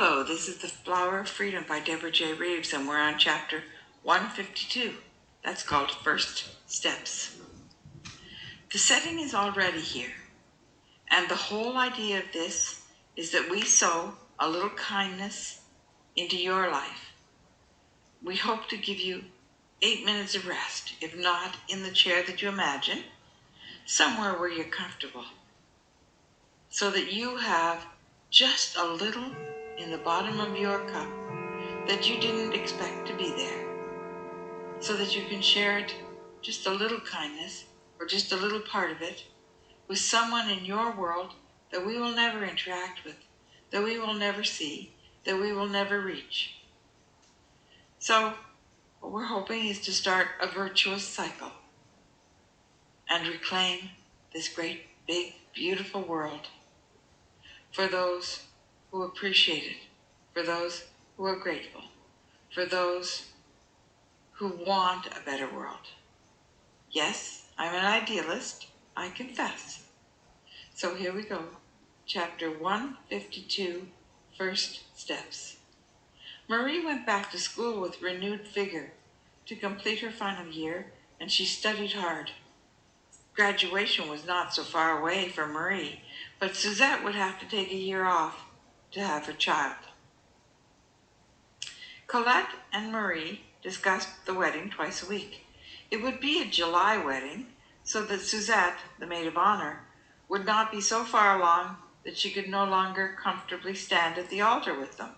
Hello, this is The Flower of Freedom by Deborah J. Reeves, and we're on chapter 152. That's called First Steps. The setting is already here, and the whole idea of this is that we sow a little kindness into your life. We hope to give you 8 minutes of rest, if not in the chair that you imagine, somewhere where you're comfortable, so that you have just a little in the bottom of your cup that you didn't expect to be there, so that you can share it, just a little kindness, or just a little part of it, with someone in your world that we will never interact with, that we will never see, that we will never reach. So what we're hoping is to start a virtuous cycle and reclaim this great, big, beautiful world for those who appreciate it, for those who are grateful, for those who want a better world. Yes, I'm an idealist, I confess. So here we go. Chapter 152, First Steps. Marie went back to school with renewed vigor to complete her final year, and she studied hard. Graduation was not so far away for Marie, but Suzette would have to take a year off to have her child. Colette and Marie discussed the wedding twice a week. It would be a July wedding, so that Suzette, the maid of honor, would not be so far along that she could no longer comfortably stand at the altar with them.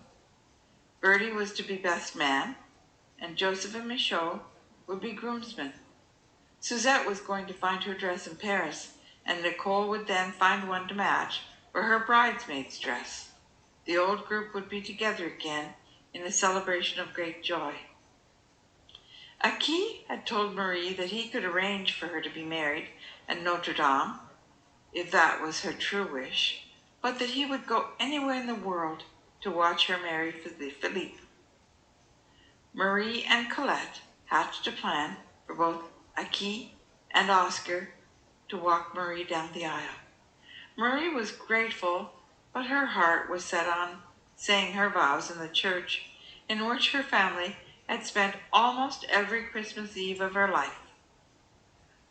Bertie was to be best man, and Joseph and Michaud would be groomsmen. Suzette was going to find her dress in Paris, and Nicole would then find one to match for her bridesmaid's dress. The old group would be together again in a celebration of great joy. Aki had told Marie that he could arrange for her to be married at Notre Dame, if that was her true wish, but that he would go anywhere in the world to watch her marry Philippe. Marie and Colette hatched a plan for both Aki and Oscar to walk Marie down the aisle. Marie was grateful, but her heart was set on saying her vows in the church in which her family had spent almost every Christmas Eve of her life.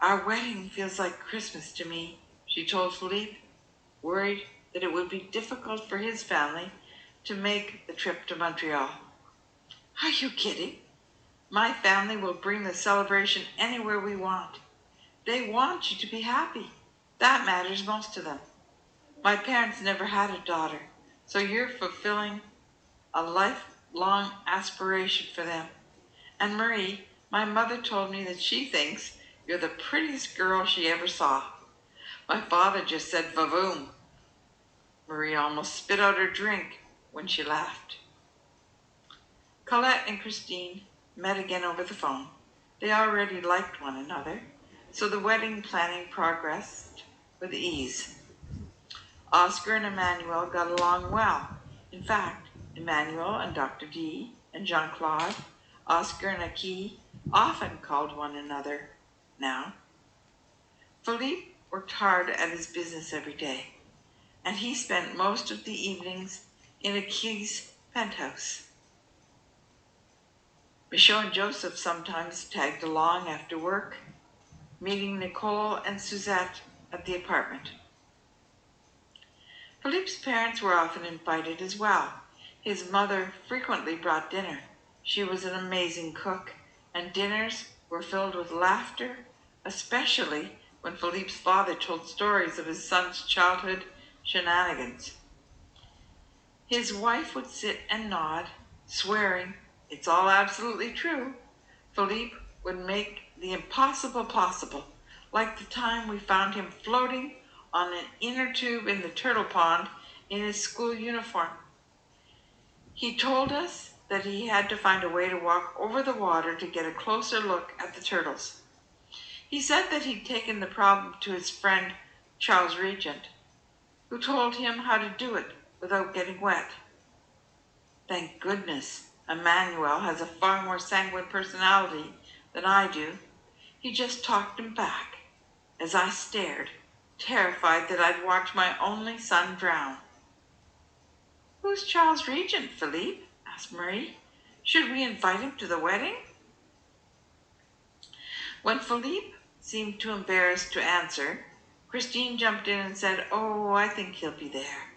"Our wedding feels like Christmas to me," she told Philippe, worried that it would be difficult for his family to make the trip to Montreal. "Are you kidding? My family will bring the celebration anywhere we want. They want you to be happy. That matters most to them. My parents never had a daughter, so you're fulfilling a lifelong aspiration for them. And Marie, my mother told me that she thinks you're the prettiest girl she ever saw. My father just said vavoom." Marie almost spit out her drink when she laughed. Colette and Christine met again over the phone. They already liked one another, so the wedding planning progressed with ease. Oscar and Emmanuel got along well. In fact, Emmanuel and Dr. D and Jean-Claude, Oscar and Aki often called one another now. Philippe worked hard at his business every day, and he spent most of the evenings in Aki's penthouse. Michaud and Joseph sometimes tagged along after work, meeting Nicole and Suzette at the apartment. Philippe's parents were often invited as well. His mother frequently brought dinner. She was an amazing cook, and dinners were filled with laughter, especially when Philippe's father told stories of his son's childhood shenanigans. His wife would sit and nod, swearing, "It's all absolutely true." Philippe would make the impossible possible, like the time we found him floating on an inner tube in the turtle pond in his school uniform. He told us that he had to find a way to walk over the water to get a closer look at the turtles. He said that he'd taken the problem to his friend Charles Regent, who told him how to do it without getting wet. Thank goodness Emmanuel has a far more sanguine personality than I do. He just talked him back as I stared, terrified that I'd watch my only son drown. Who's Charles Regent, Philippe? Asked Marie. Should we invite him to the wedding? When Philippe seemed too embarrassed to answer, Christine jumped in and said, "Oh, I think he'll be there."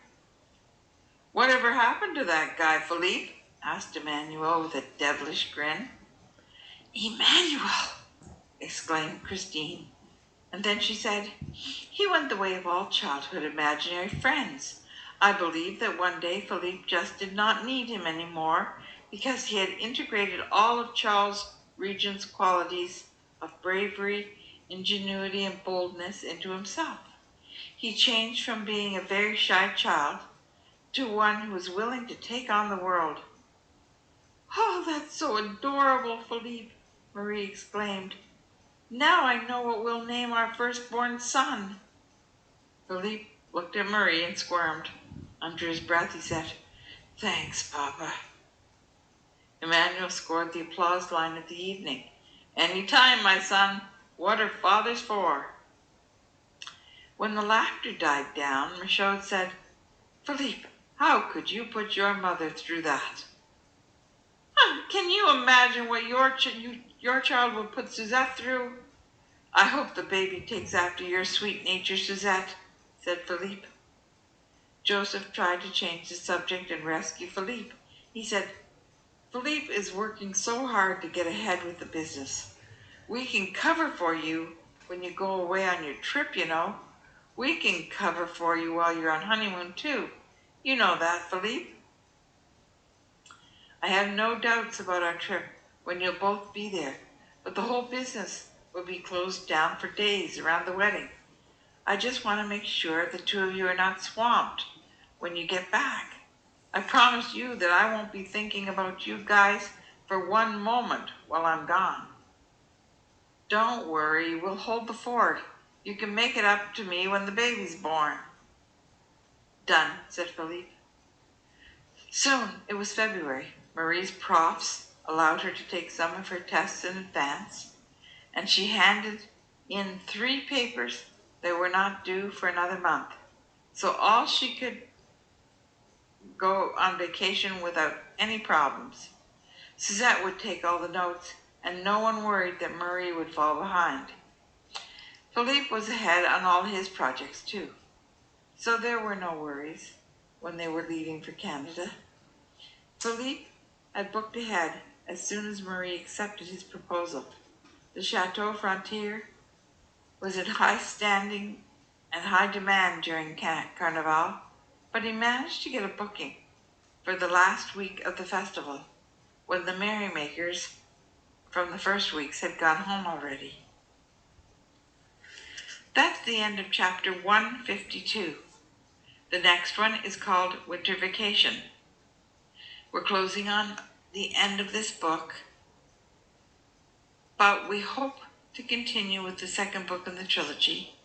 "Whatever happened to that guy, Philippe?" asked Emmanuel with a devilish grin. "Emmanuel!" exclaimed Christine. And then she said, "He went the way of all childhood imaginary friends. I believe that one day Philippe just did not need him anymore because he had integrated all of Charles Regent's qualities of bravery, ingenuity, and boldness into himself. He changed from being a very shy child to one who was willing to take on the world." "Oh, that's so adorable, Philippe!" Marie exclaimed. "Now I know what we'll name our firstborn son." Philippe looked at Marie and squirmed. Under his breath he said, "Thanks, Papa." Emmanuel scored the applause line of the evening. "Any time, my son. What are fathers for?" When the laughter died down, Michaud said, "Philippe, how could you put your mother through that?" "Can you imagine what your child would put Suzette through? I hope the baby takes after your sweet nature, Suzette," said Philippe. Joseph tried to change the subject and rescue Philippe. He said, "Philippe is working so hard to get ahead with the business. We can cover for you when you go away on your trip, you know. We can cover for you while you're on honeymoon, too. You know that, Philippe." "I have no doubts about our trip when you'll both be there, but the whole business will be closed down for days around the wedding. I just want to make sure the two of you are not swamped when you get back. I promise you that I won't be thinking about you guys for one moment while I'm gone." "Don't worry, we'll hold the fort. You can make it up to me when the baby's born." "Done," said Philippe. Soon it was February. Marie's profs allowed her to take some of her tests in advance, and she handed in 3 papers that were not due for another month. So all she could go on vacation without any problems. Suzette would take all the notes, and no one worried that Marie would fall behind. Philippe was ahead on all his projects too, so there were no worries when they were leaving for Canada. Philippe had booked ahead as soon as Marie accepted his proposal. The Chateau Frontier was in high standing and high demand during Carnival, but he managed to get a booking for the last week of the festival, when the merrymakers from the first weeks had gone home already. That's the end of chapter 152. The next one is called Winter Vacation. We're closing on the end of this book, but we hope to continue with the second book in the trilogy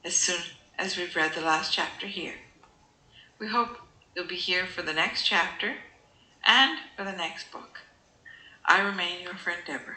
as soon as we've read the last chapter here. We hope you'll be here for the next chapter and for the next book. I remain your friend Deborah.